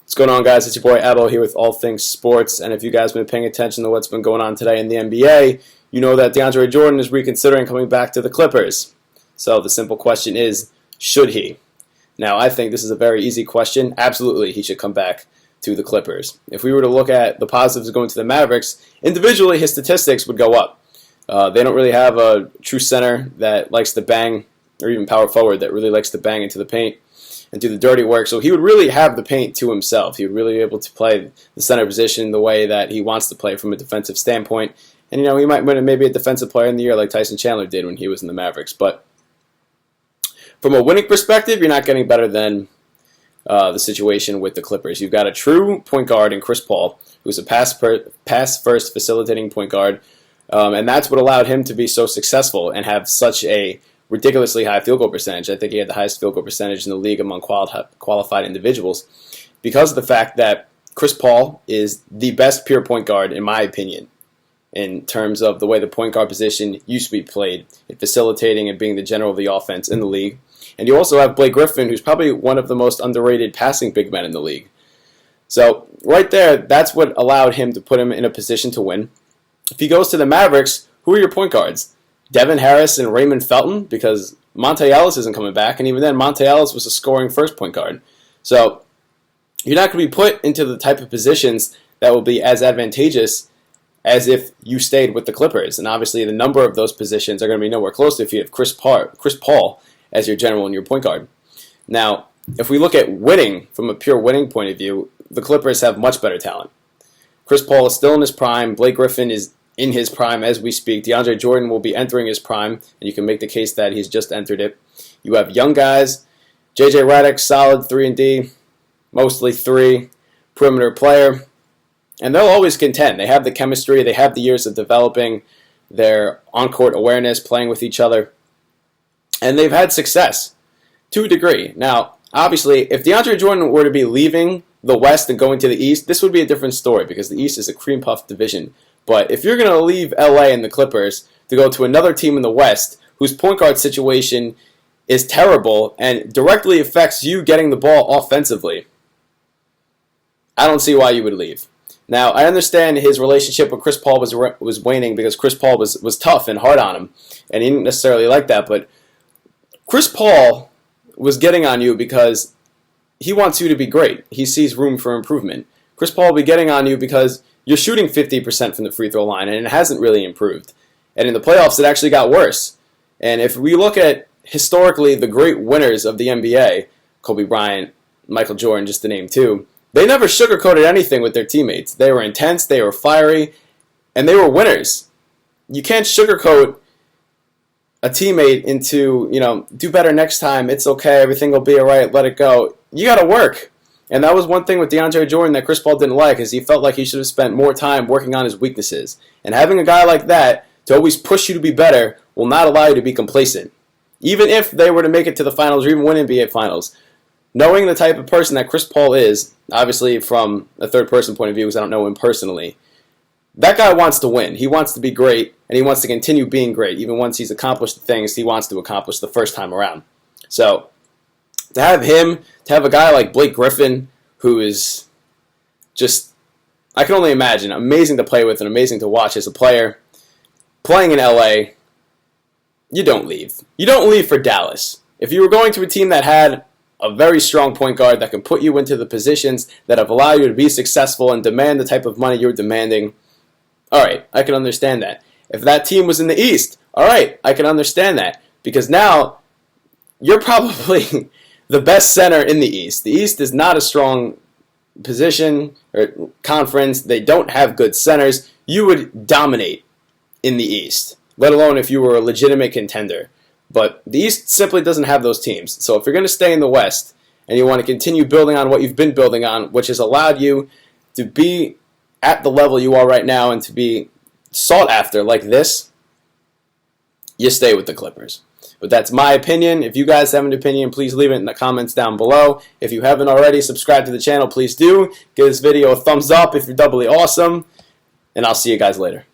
What's going on, guys? It's your boy Abo here with All Things Sports, and if you guys have been paying attention to what's been going on today in the NBA, you know that Deandre Jordan is reconsidering coming back to the Clippers. So the simple question is, should he? Now, I think this is a very easy question. Absolutely, he should come back to the Clippers. If we were to look at the positives going to the Mavericks, individually his statistics would go up. They don't really have a true center that likes to bang, or even power forward that really likes to bang into the paint and do the dirty work. So he would really have the paint to himself. He would really be able to play the center position the way that he wants to play from a defensive standpoint. And, he might win maybe a defensive player in the year like Tyson Chandler did when he was in the Mavericks. But from a winning perspective, you're not getting better than the situation with the Clippers. You've got a true point guard in Chris Paul, who's a pass-first facilitating point guard. And that's what allowed him to be so successful and have such a ridiculously high field goal percentage. I think he had the highest field goal percentage in the league among qualified individuals because of the fact that Chris Paul is the best pure point guard, in my opinion, in terms of the way the point guard position used to be played, in facilitating and being the general of the offense in the league. And you also have Blake Griffin, who's probably one of the most underrated passing big men in the league. So right there, that's what allowed him to put him in a position to win. If he goes to the Mavericks, who are your point guards? Devin Harris and Raymond Felton, because Monte Ellis isn't coming back, and even then, Monte Ellis was a scoring first point guard. So you're not going to be put into the type of positions that will be as advantageous as if you stayed with the Clippers. And obviously, the number of those positions are going to be nowhere close to if you have Chris Paul as your general and your point guard. Now, if we look at winning from a pure winning point of view, the Clippers have much better talent. Chris Paul is still in his prime. Blake Griffin is in his prime as we speak. Deandre Jordan will be entering his prime, and you can make the case that he's just entered it. You have young guys. J.J. Redick, solid 3-and-D, mostly 3, perimeter player. And they'll always contend. They have the chemistry. They have the years of developing their on-court awareness, playing with each other. And they've had success to a degree. Now, obviously, if Deandre Jordan were to be leaving the West and going to the East, this would be a different story because the East is a cream puff division. But if you're going to leave LA and the Clippers to go to another team in the West whose point guard situation is terrible and directly affects you getting the ball offensively, I don't see why you would leave. Now, I understand his relationship with Chris Paul was waning because Chris Paul was tough and hard on him, and he didn't necessarily like that. But Chris Paul was getting on you because he wants you to be great. He sees room for improvement. Chris Paul will be getting on you because you're shooting 50% from the free throw line, and it hasn't really improved. And in the playoffs, it actually got worse. And if we look at historically the great winners of the NBA, Kobe Bryant, Michael Jordan, just to name two, they never sugarcoated anything with their teammates. They were intense, they were fiery, and they were winners. You can't sugarcoat a teammate into, do better next time, it's okay, everything will be all right, let it go. You got to work. And that was one thing with Deandre Jordan that Chris Paul didn't like, is he felt like he should have spent more time working on his weaknesses. And having a guy like that to always push you to be better will not allow you to be complacent. Even if they were to make it to the finals or even win NBA finals, knowing the type of person that Chris Paul is, obviously from a third-person point of view because I don't know him personally, that guy wants to win. He wants to be great, and he wants to continue being great, even once he's accomplished the things he wants to accomplish the first time around. So to have him, to have a guy like Blake Griffin, who is just, I can only imagine, amazing to play with and amazing to watch as a player, playing in LA, you don't leave. You don't leave for Dallas. If you were going to a team that had a very strong point guard that can put you into the positions that have allowed you to be successful and demand the type of money you're demanding, all right, I can understand that. If that team was in the East, all right, I can understand that. Because now you're probably the best center in the East. The East is not a strong position or conference. They don't have good centers. You would dominate in the East, let alone if you were a legitimate contender. But the East simply doesn't have those teams. So if you're going to stay in the West and you want to continue building on what you've been building on, which has allowed you to be at the level you are right now and to be sought after like this, you stay with the Clippers. But that's my opinion. If you guys have an opinion, please leave it in the comments down below. If you haven't already, subscribe to the channel, please do. Give this video a thumbs up if you're doubly awesome. And I'll see you guys later.